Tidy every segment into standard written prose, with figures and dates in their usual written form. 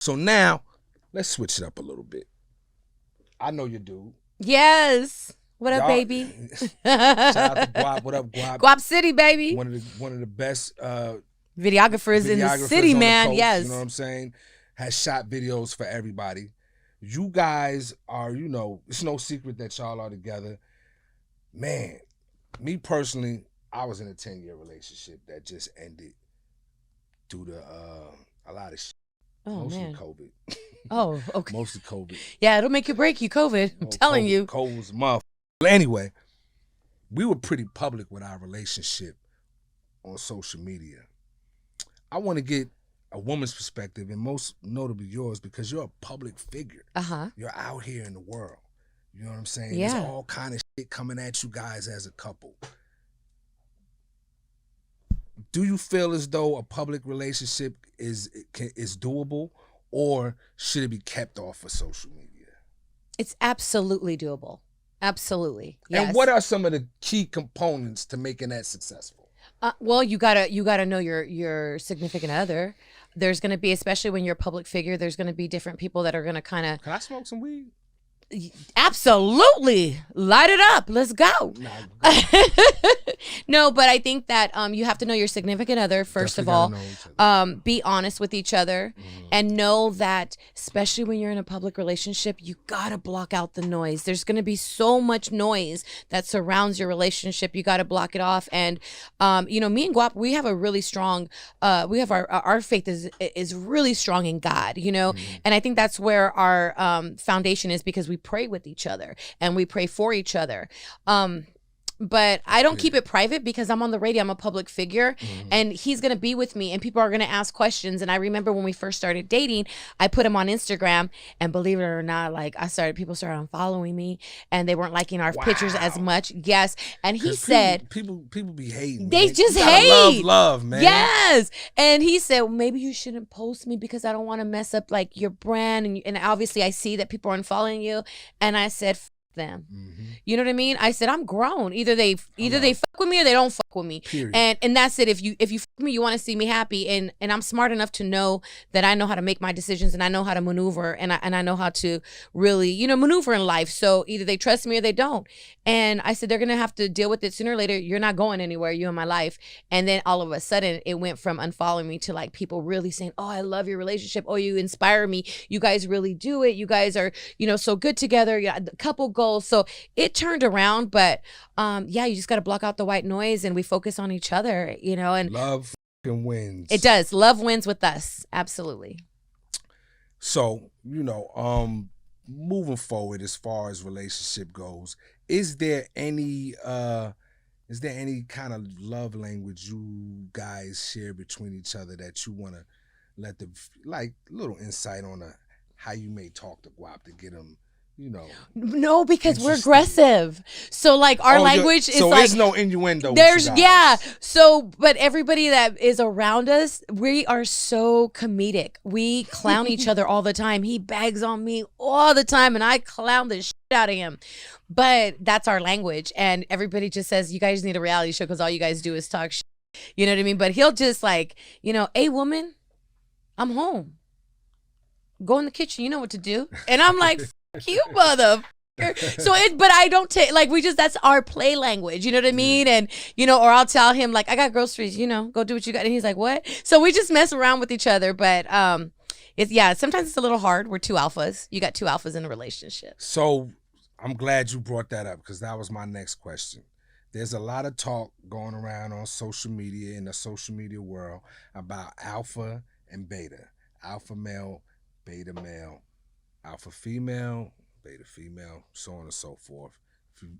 So now, let's switch it up a little bit. I know your dude. Yes. What up, Y'all- baby? Shout out to Guap. What up, Guap? Guap City, baby. One of the best Videographers in the city, on the man. coast, Yes. you know what I'm saying? Has shot videos for everybody. You guys are, it's no secret that y'all are together. Man, me personally, I was in a 10-year relationship that just ended due to a lot of shit. Oh, Mostly man. COVID. Oh, okay. Mostly COVID. Yeah, it'll make you break you, COVID. I'm telling you. COVID was a motherfucker. But anyway, we were pretty public with our relationship on social media. I want to get a woman's perspective, and most notably yours, because you're a public figure. You're out here in the world. You know what I'm saying? Yeah. There's all kind of shit coming at you guys as a couple. Do you feel as though a public relationship is doable, or should it be kept off of social media? It's absolutely doable. Absolutely. Yes. And what are some of the key components to making that successful? Well, you gotta know your significant other. There's gonna be, especially when you're a public figure, there's gonna be different people that are gonna kind of. Can I smoke some weed? Absolutely, light it up. Let's go. No, but I think that you have to know your significant other first of all. Be honest with each other, and know that, especially when you're in a public relationship, you gotta block out the noise. There's gonna be so much noise that surrounds your relationship. You gotta block it off. And me and Guap, we have a really strong. We have our faith is really strong in God. And I think that's where our foundation is, because we pray with each other and we pray for each other. But I don't keep it private because I'm on the radio. I'm a public figure, and he's going to be with me, and people are going to ask questions. And I remember when we first started dating, I put him on Instagram, and believe it or not, people started unfollowing me, and they weren't liking our pictures as much. Yes. And he said, people be hating. They man. just you gotta hate. love, man. Yes. And he said, well, maybe you shouldn't post me because I don't want to mess up your brand. And obviously I see that people are unfollowing you. And I said, them. You know what I mean? I said, I'm grown. Either they fuck with me or they don't fuck with me. Period. And that's it. If you fuck with me, you want to see me happy, and I'm smart enough to know that I know how to make my decisions, and I know how to maneuver, and I know how to really, maneuver in life. So either they trust me or they don't. And I said, they're gonna have to deal with it sooner or later. You're not going anywhere. You're in my life. And then all of a sudden it went from unfollowing me to people really saying, oh, I love your relationship. Oh, you inspire me. You guys really do it. You guys are, so good together. Yeah, the couple goals. So it turned around, but you just got to block out the white noise, and we focus on each other, and love wins. It does. Love wins with us. Absolutely. So, moving forward as far as relationship goes, is there any kind of love language you guys share between each other that you want to let little insight on how you may talk to Guap to get him, No, because we're aggressive. So our language is so there's no innuendo. There's So, but everybody that is around us, we are so comedic. We clown each other all the time. He bags on me all the time, and I clown the shit out of him. But that's our language, and everybody just says, you guys need a reality show because all you guys do is talk shit. You know what I mean? But he'll just hey woman, I'm home. Go in the kitchen. You know what to do. And I'm like, you mother. So but I don't take that's our play language, you know what I mean? And or I'll tell him I got groceries, go do what you got, and he's like, what? So we just mess around with each other. But sometimes it's a little hard. We're two alphas. You got two alphas in a relationship. So I'm glad you brought that up, because that was my next question. There's a lot of talk going around on social media, in the social media world, about alpha and beta. Alpha male, beta male, alpha female, beta female, so on and so forth. If you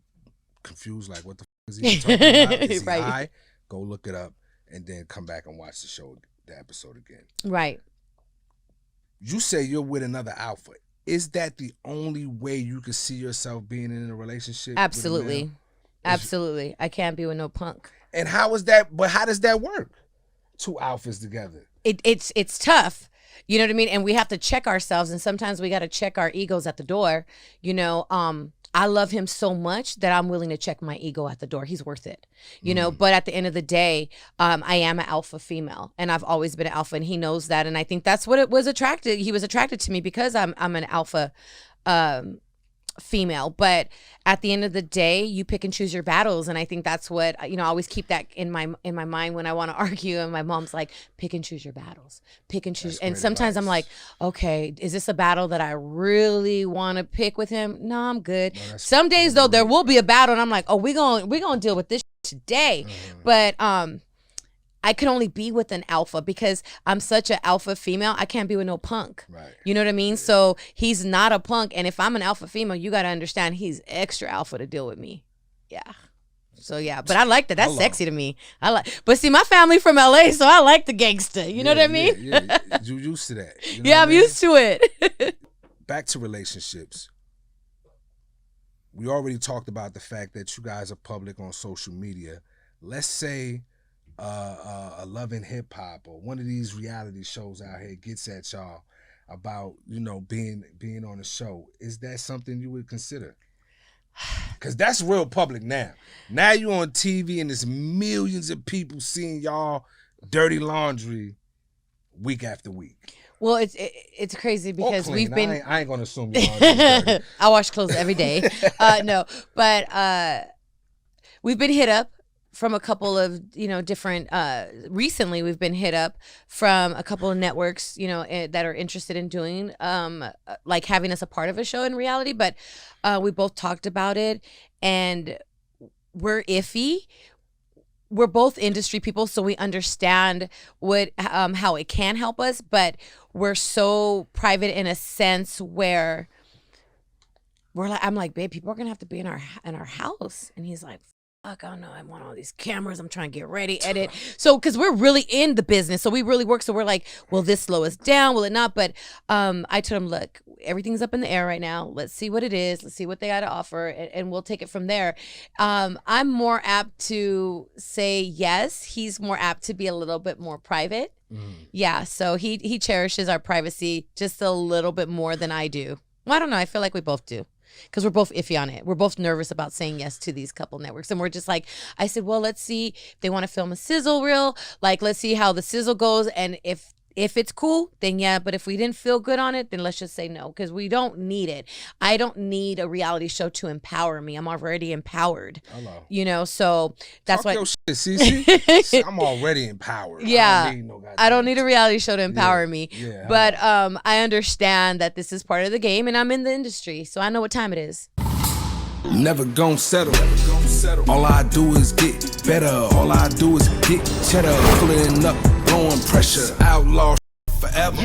confused, what the f is he talking about? Is he right. high? Go look it up, and then come back and watch the episode again. Right. You say you're with another alpha. Is that the only way you can see yourself being in a relationship? Absolutely. Absolutely. I can't be with no punk. And how is that? But how does that work? Two alphas together. It's tough. You know what I mean? And we have to check ourselves, and sometimes we got to check our egos at the door. I love him so much that I'm willing to check my ego at the door. He's worth it, you know. But at the end of the day, I am an alpha female, and I've always been an alpha, and he knows that. And I think that's what it was attracted. He was attracted to me because I'm an alpha female. But at the end of the day, you pick and choose your battles, and I think that's what, you know, I always keep that in my mind when I want to argue. And my mom's like, pick and choose your battles, pick and choose. And sometimes I'm like, okay, is this a battle that I really want to pick with him? No, I'm good. Some days though, there will be a battle, and I'm like, oh, we're gonna deal with this today. But I can only be with an alpha because I'm such an alpha female. I can't be with no punk. Right. You know what I mean? So he's not a punk. And if I'm an alpha female, you got to understand he's extra alpha to deal with me. Yeah. So yeah, but I like that. That's sexy to me. But see, my family from LA, so I like the gangster. You know what I mean? Yeah. You used to that. You know yeah, I'm used to it. Back to relationships. We already talked about the fact that you guys are public on social media. Let's say a Love and Hip Hop or one of these reality shows out here gets at y'all about, you know, being on a show. Is that something you would consider? Because that's real public now. Now you on TV and there's millions of people seeing y'all dirty laundry week after week. Well, it's crazy because we've been. I ain't gonna assume your laundry is dirty. I wash clothes every day. No, but we've been hit up from a couple of, you know, different, recently we've been hit up from a couple of networks, you know, that are interested in doing, like having us a part of a show in reality, but we both talked about it and we're iffy. We're both industry people, so we understand what, how it can help us, but we're so private in a sense where we're like, I'm like, babe, people are gonna have to be in our house, and he's like, fuck, I don't know, I want all these cameras, I'm trying to get ready, edit. So, because we're really in the business, so we really work, so we're like, will this slow us down, will it not? But I told him, look, everything's up in the air right now, let's see what it is, let's see what they got to offer, and we'll take it from there. I'm more apt to say yes, he's more apt to be a little bit more private. Yeah, so he cherishes our privacy just a little bit more than I do. Well, I don't know, I feel like we both do. Because we're both iffy on it. We're both nervous about saying yes to these couple networks. And we're just like, I said, well, let's see if they want to film a sizzle reel. Like, let's see how the sizzle goes. And if it's cool, then yeah. But if we didn't feel good on it, then let's just say no. Because we don't need it. I don't need a reality show to empower me. I'm already empowered. Hello. You know, so that's why. Your shit, CeCe. I'm already empowered. Yeah. I don't need a reality show to empower me. Yeah. But I understand that this is part of the game and I'm in the industry. So I know what time it is. Never gon' settle. All I do is get better. All I do is get cheddar. Pulling up, blowing pressure. Outlaw forever.